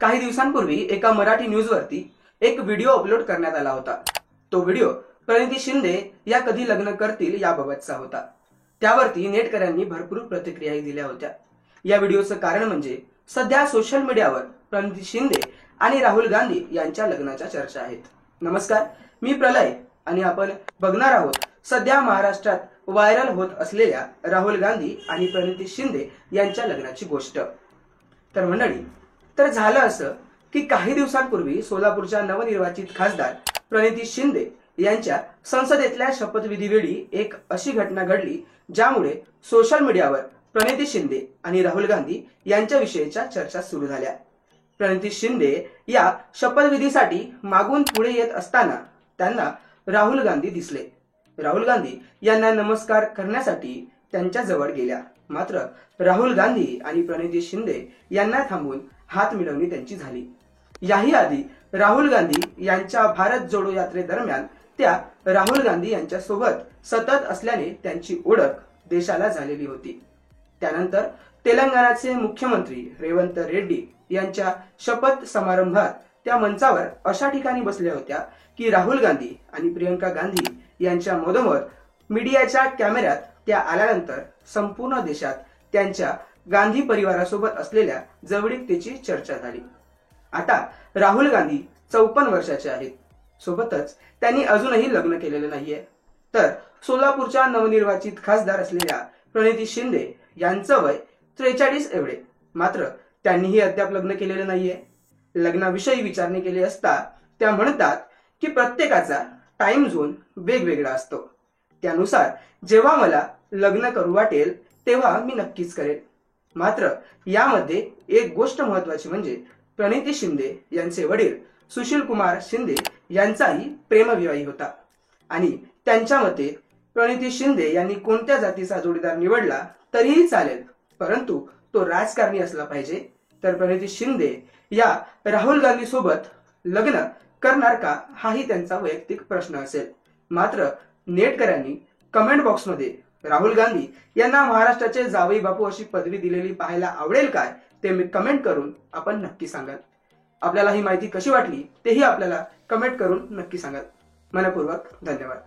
काही दिवसांपूर्वी एका मराठी न्यूजवरती एक व्हिडिओ अपलोड करण्यात आला होता। तो व्हिडिओ प्रणिती शिंदे या कधी लग्न करतील याबाबतचा होता। त्यावरती नेटकऱ्यांनी भरपूर प्रतिक्रियाही दिल्या होत्या। या व्हिडिओचं कारण म्हणजे सध्या सोशल मीडियावर प्रणिती शिंदे आणि राहुल गांधी यांच्या लग्नाच्या चर्चा आहेत। नमस्कार, मी प्रलय आणि आपण बघणार आहोत सध्या महाराष्ट्रात व्हायरल होत असलेल्या राहुल गांधी आणि प्रणिती शिंदे यांच्या लग्नाची गोष्ट। तर मंडळी, तर झालं असं की काही दिवसांपूर्वी सोलापूरच्या नवनिर्वाचित खासदार प्रणिती शिंदे यांच्या संसदेतल्या शपथविधीवेळी एक अशी घटना घडली ज्यामुळे सोशल मीडियावर प्रणिती शिंदे आणि राहुल गांधी यांच्याविषयीच्या चर्चा सुरू झाल्या। प्रणिती शिंदे या शपथविधीसाठी मागून पुढे येत असताना त्यांना राहुल गांधी दिसले। राहुल गांधी यांना नमस्कार करण्यासाठी त्यांच्या जवळ गेल्या, मात्र राहुल गांधी आणि प्रणिती शिंदे यांना थांबून हात मिळवणी त्यांची झाली। याही आधी राहुल गांधी यांच्या भारत जोडो यात्रेदरम्यान त्या राहुल गांधी यांच्या सोबत सतत असल्याने त्यांची ओळख देशाला झालेली होती। त्यानंतर तेलंगणाचे मुख्यमंत्री रेवंत रेड्डी यांच्या शपथ समारंभात त्या मंचावर अशा ठिकाणी बसल्या होत्या की राहुल गांधी आणि प्रियंका गांधी यांच्या मधोमध मीडियाच्या कॅमेऱ्यात त्या आल्यानंतर संपूर्ण देशात त्यांच्या गांधी परिवारासोबत असलेल्या जवळीकतेची चर्चा झाली। आता राहुल गांधी 54 वर्षाचे आहेत, सोबतच त्यांनी अजूनही लग्न केलेले नाहीये। तर सोलापूरच्या नवनिर्वाचित खासदार असलेल्या प्रणिती शिंदे यांचं वय 43 एवढे, मात्र त्यांनीही अद्याप लग्न केलेले नाहीये। लग्नाविषयी विचारणे केली असता त्या म्हणतात की प्रत्येकाचा टाइम झोन वेगवेगळा असतो, त्यानुसार जेव्हा मला लग्न करू वाटेल तेव्हा मी नक्कीच करेन। मात्र यामध्ये एक गोष्ट महत्वाची म्हणजे प्रणिती शिंदे यांचे वडील सुशील कुमार शिंदे यांचाही प्रेमविवाही होता आणि त्यांच्या मते प्रणिती शिंदे यांनी कोणत्या जातीचा जोडीदार निवडला तरीही चालेल, परंतु तो राजकारणी असला पाहिजे। तर प्रणिती शिंदे या राहुल गांधी सोबत लग्न करणार का हाही त्यांचा वैयक्तिक प्रश्न असेल। मात्र नेटकऱ्यांनी कमेंट बॉक्समध्ये राहुल गांधी यांना महाराष्ट्राचे जावई बापू अशी पदवी दिलेली पाहायला आवडेल काय ते मी कमेंट करून आपण नक्की सांगाल। आपल्याला ही माहिती कशी वाटली तेही आपल्याला कमेंट करून नक्की सांगाल। मनपूर्वक धन्यवाद।